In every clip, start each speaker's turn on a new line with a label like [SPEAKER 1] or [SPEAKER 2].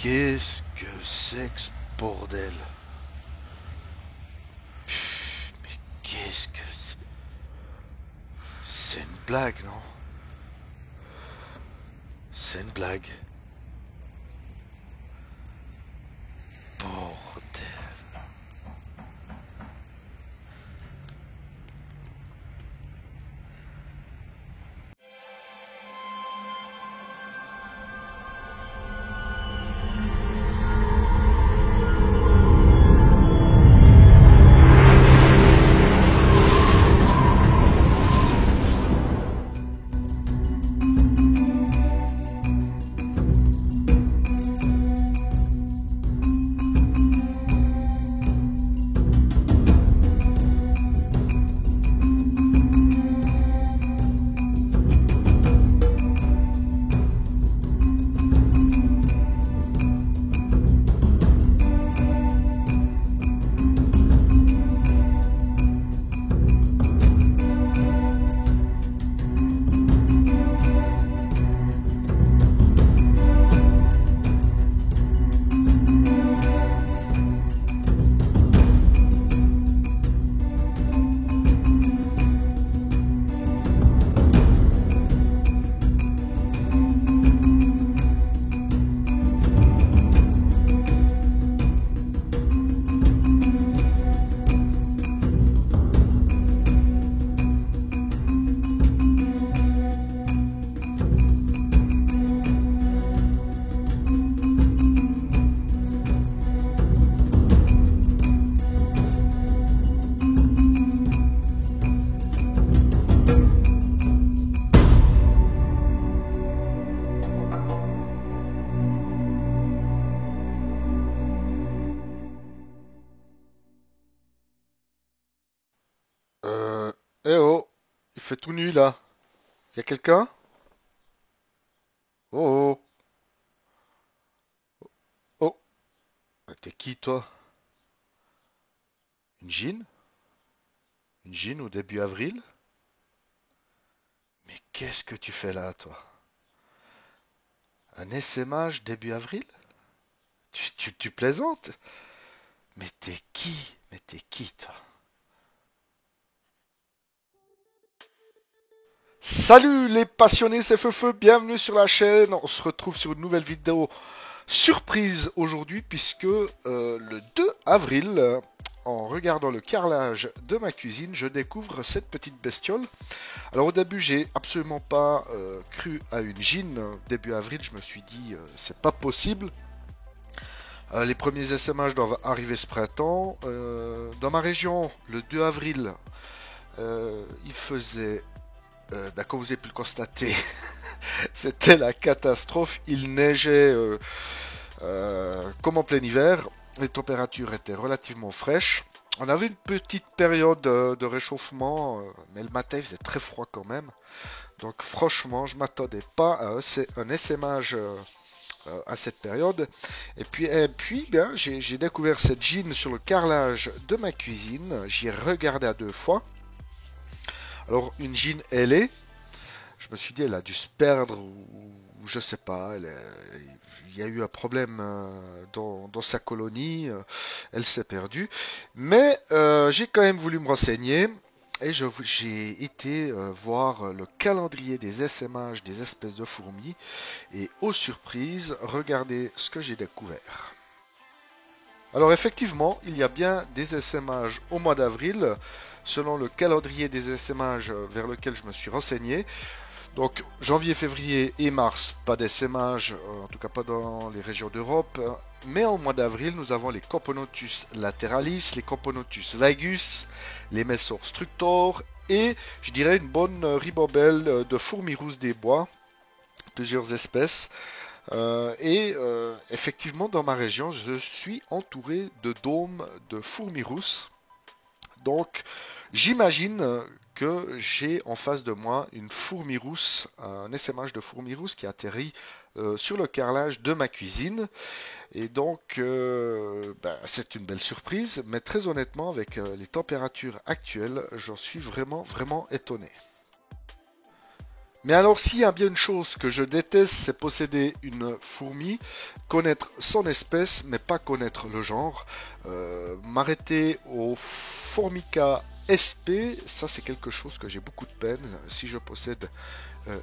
[SPEAKER 1] Qu'est-ce que c'est que ce bordel? Mais qu'est-ce que c'est? C'est une blague, non? C'est une blague. Bordel. Eh oh, il fait tout nu là. Y a quelqu'un? Oh oh, oh. T'es qui toi? Une Jean? Une Jean au début avril? Mais qu'est-ce que tu fais là, toi? Un SMH début avril? Tu plaisantes? Mais t'es qui? Mais t'es qui, toi? Salut les passionnés, c'est Feu, bienvenue sur la chaîne. On se retrouve sur une nouvelle vidéo surprise aujourd'hui puisque le 2 avril, en regardant le carrelage de ma cuisine, je découvre cette petite bestiole. Alors au début, j'ai absolument pas cru à une Jean. Début avril, je me suis dit c'est pas possible. Les premiers SMH doivent arriver ce printemps. Dans ma région, le 2 avril, il faisait, comme vous avez pu le constater, c'était la catastrophe. Il neigeait comme en plein hiver. Les températures étaient relativement fraîches. On avait une petite période de réchauffement, mais le matin il faisait très froid quand même. Donc franchement, je m'attendais pas à un SMH à cette période. Et puis bien, j'ai découvert cette Jean sur le carrelage de ma cuisine. J'y ai regardé à 2 fois. Alors une Jean ailée, je me suis dit elle a dû se perdre ou je sais pas. Il y a eu un problème dans sa colonie. Elle s'est perdue. Mais j'ai quand même voulu me renseigner. Et j'ai été voir le calendrier des SMH des espèces de fourmis. Et aux surprises, regardez ce que j'ai découvert. Alors effectivement, il y a bien des SMH au mois d'avril, selon le calendrier des SMH vers lequel je me suis renseigné. Donc janvier, février et mars, pas d'SMH, en tout cas pas dans les régions d'Europe. Mais au mois d'avril, nous avons les Camponotus lateralis, les Camponotus vagus, les Messor structor et je dirais une bonne ribambelle de fourmis rousses des bois, plusieurs espèces. Effectivement, dans ma région, je suis entouré de dômes de fourmis rousses. Donc, j'imagine que j'ai en face de moi une fourmi rousse, un SMH de fourmi rousse qui atterrit sur le carrelage de ma cuisine. Et donc, c'est une belle surprise, mais très honnêtement, avec les températures actuelles, j'en suis vraiment étonné. Mais alors, s'il y a bien une chose que je déteste, c'est posséder une fourmi, connaître son espèce, mais pas connaître le genre. M'arrêter au Formica SP, ça c'est quelque chose que j'ai beaucoup de peine. Si je possède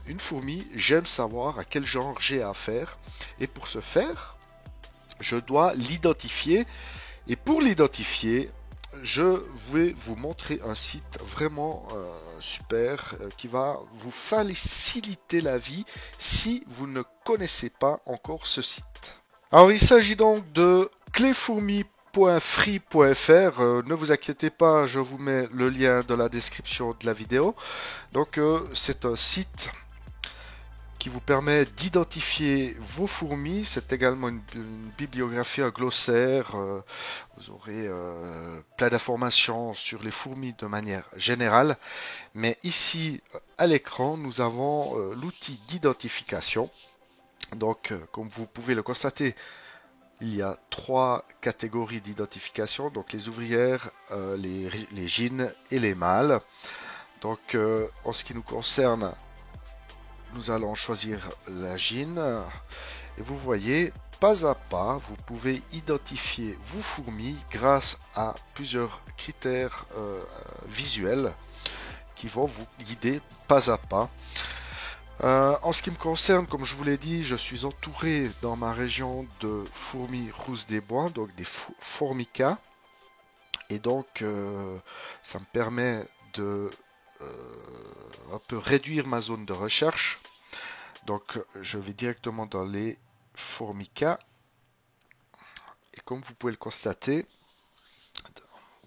[SPEAKER 1] une fourmi, j'aime savoir à quel genre j'ai affaire. Et pour ce faire, je dois l'identifier. Et pour l'identifier, je vais vous montrer un site vraiment super qui va vous faciliter la vie si vous ne connaissez pas encore ce site. Alors il s'agit donc de cléfourmi.free.fr. Ne vous inquiétez pas, je vous mets le lien dans la description de la vidéo. Donc c'est un site qui vous permet d'identifier vos fourmis. C'est également une bibliographie, un glossaire. Vous aurez plein d'informations sur les fourmis de manière générale. Mais ici, à l'écran, nous avons l'outil d'identification. Donc, comme vous pouvez le constater, il y a 3 catégories d'identification. Donc, les ouvrières, les gynes et les mâles. Donc, en ce qui nous concerne, nous allons choisir la gyne et vous voyez, pas à pas, vous pouvez identifier vos fourmis grâce à plusieurs critères visuels qui vont vous guider pas à pas. En ce qui me concerne, comme je vous l'ai dit, je suis entouré dans ma région de fourmis rousses des bois, donc des Formica, et donc ça me permet de un peu réduire ma zone de recherche. Donc je vais directement dans les Formica et comme vous pouvez le constater,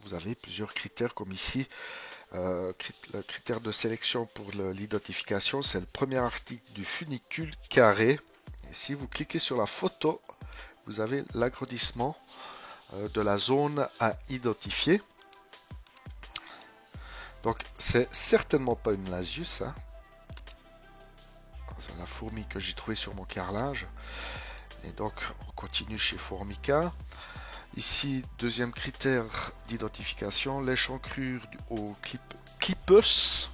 [SPEAKER 1] vous avez plusieurs critères comme ici. Le critère de sélection pour l'identification, c'est le premier article du funicule carré. Et si vous cliquez sur la photo, vous avez l'agrandissement de la zone à identifier. Donc c'est certainement pas une Lasius, hein. C'est la fourmi que j'ai trouvée sur mon carrelage. Et donc on continue chez Formica. Ici, deuxième critère d'identification, l'échancrure au Clypeus,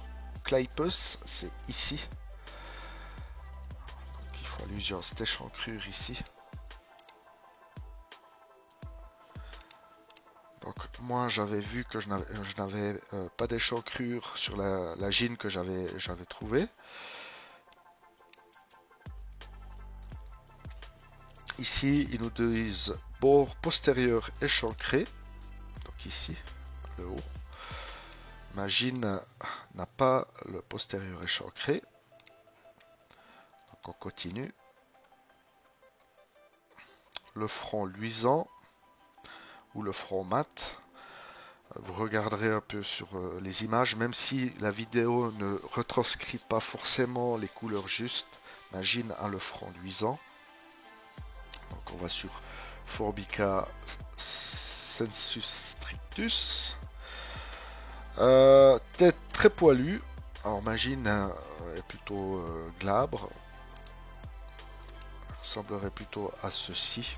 [SPEAKER 1] c'est ici. Donc il faut allusion à cette échancrure ici. Donc moi j'avais vu que je n'avais pas d'échancrure sur la gyne que j'avais trouvée. Ici ils nous disent bord postérieur échancré. Donc ici, le haut. Ma gyne n'a pas le postérieur échancré. Donc on continue. Le front luisant ou le front mat. Vous regarderez un peu sur les images, même si la vidéo ne retranscrit pas forcément les couleurs justes. Ma gyne a le front luisant. Donc on va sur Formica sensus strictus. Tête très poilue. Alors ma gyne est plutôt glabre. Ressemblerait plutôt à ceci.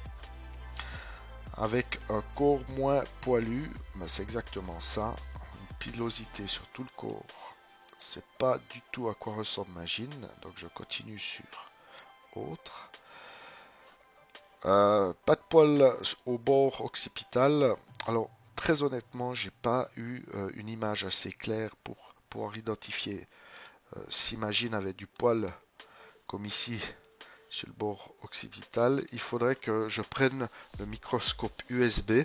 [SPEAKER 1] Avec un corps moins poilu, mais c'est exactement ça. Une pilosité sur tout le corps. C'est pas du tout à quoi ressemble ma gyne. Donc je continue sur autre. Pas de poils au bord occipital. Alors très honnêtement, j'ai pas eu une image assez claire pour pouvoir identifier si ma gyne avait du poil comme ici sur le bord occipital. Il faudrait que je prenne le microscope USB.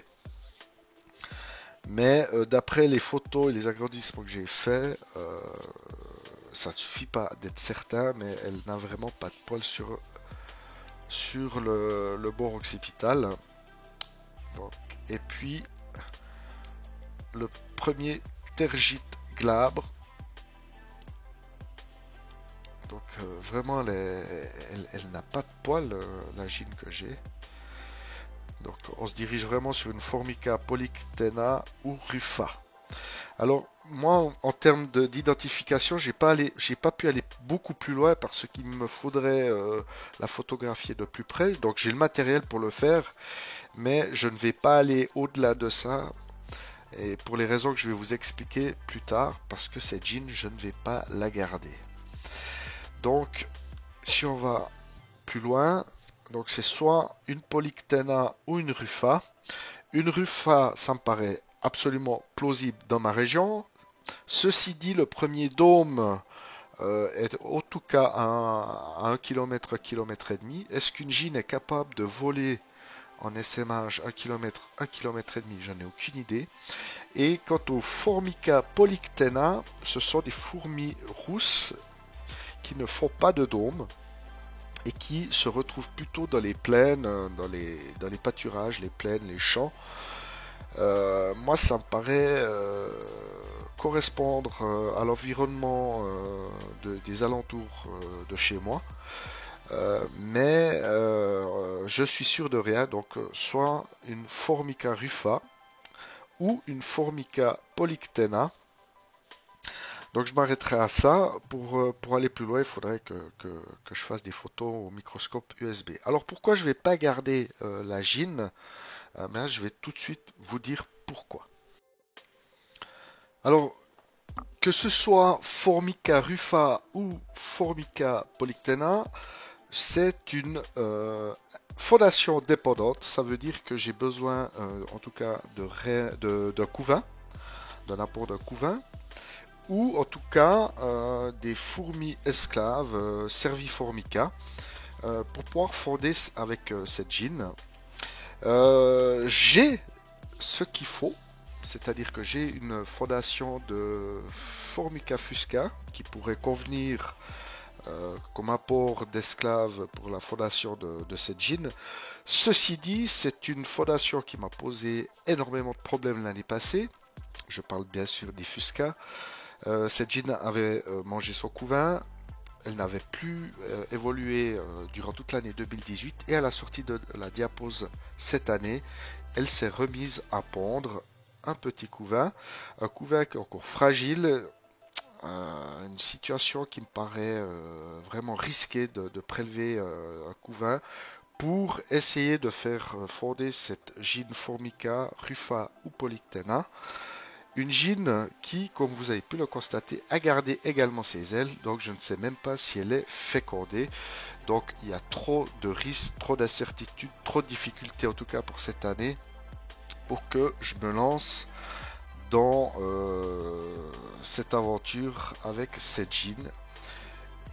[SPEAKER 1] Mais d'après les photos et les agrandissements que j'ai fait, ça ne suffit pas d'être certain, mais elle n'a vraiment pas de poil sur le bord occipital. Donc, et puis le premier tergite glabre. Donc vraiment elle n'a pas de poil, la gyne que j'ai. Donc on se dirige vraiment sur une Formica polyctena ou rufa. Alors moi en termes d'identification, j'ai pas pu aller beaucoup plus loin parce qu'il me faudrait la photographier de plus près. Donc j'ai le matériel pour le faire, mais je ne vais pas aller au-delà de ça. Et pour les raisons que je vais vous expliquer plus tard, parce que cette gyne, je ne vais pas la garder. Donc, si on va plus loin, donc c'est soit une Polyctena ou une Rufa. Une Rufa, ça me paraît absolument plausible dans ma région. Ceci dit, le premier dôme est en tout cas à 1 km, 1 km et demi. Est-ce qu'une gine est capable de voler en essaimage 1 km, 1 km et demi? J'en ai aucune idée. Et quant aux Formica polyctena, ce sont des fourmis rousses qui ne font pas de dôme et qui se retrouvent plutôt dans les plaines, dans les pâturages, les plaines, les champs. Moi, ça me paraît correspondre à l'environnement des alentours de chez moi. Mais je suis sûr de rien, donc soit une Formica rufa ou une Formica polyctena. Donc je m'arrêterai à ça. Pour aller plus loin, il faudrait que je fasse des photos au microscope USB. Alors pourquoi je ne vais pas garder la gine? Mais je vais tout de suite vous dire pourquoi. Alors, que ce soit Formica rufa ou Formica polyctena, c'est une fondation dépendante. Ça veut dire que j'ai besoin, en tout cas, d'un couvain, d'un apport d'un couvain, ou en tout cas des fourmis esclaves, Serviformica, pour pouvoir fonder avec cette gine. J'ai ce qu'il faut, c'est-à-dire que j'ai une fondation de Formica fusca qui pourrait convenir comme apport d'esclaves pour la fondation de cette gine. Ceci dit, c'est une fondation qui m'a posé énormément de problèmes l'année passée. Je parle bien sûr des fusca. Cette gine avait mangé son couvain. Elle n'avait plus évolué durant toute l'année 2018 et à la sortie de la diapose cette année, elle s'est remise à pondre un petit couvain, un couvain qui est encore fragile, une situation qui me paraît vraiment risquée de prélever un couvain pour essayer de faire fonder cette gine Formica, rufa ou polyctena. Une gine qui, comme vous avez pu le constater, a gardé également ses ailes, donc je ne sais même pas si elle est fécondée. Donc il y a trop de risques, trop d'incertitudes, trop de difficultés en tout cas pour cette année, pour que je me lance dans cette aventure avec cette gine.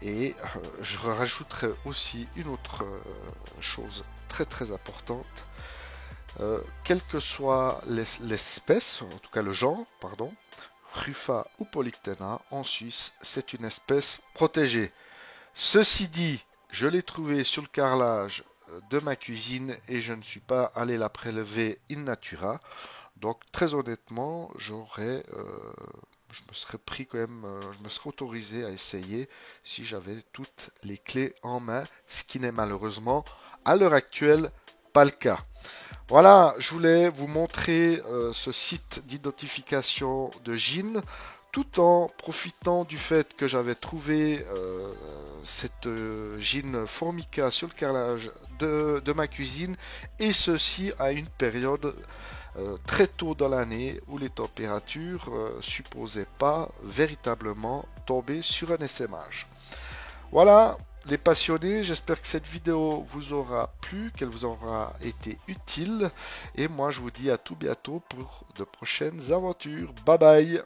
[SPEAKER 1] Et je rajouterai aussi une autre chose très très importante. Quelle que soit l'espèce, en tout cas le genre, pardon, rufa ou polyctena, en Suisse, c'est une espèce protégée. Ceci dit, je l'ai trouvée sur le carrelage de ma cuisine et je ne suis pas allé la prélever in natura. Donc très honnêtement, je me serais pris quand même, je me serais autorisé à essayer si j'avais toutes les clés en main, ce qui n'est malheureusement à l'heure actuelle pas le cas. Voilà, je voulais vous montrer ce site d'identification de gine, tout en profitant du fait que j'avais trouvé cette gine Formica sur le carrelage de ma cuisine, et ceci à une période très tôt dans l'année où les températures supposaient pas véritablement tomber sur un essaimage. Voilà les passionnés, j'espère que cette vidéo vous aura plu, qu'elle vous aura été utile, et moi je vous dis à tout bientôt pour de prochaines aventures. Bye bye.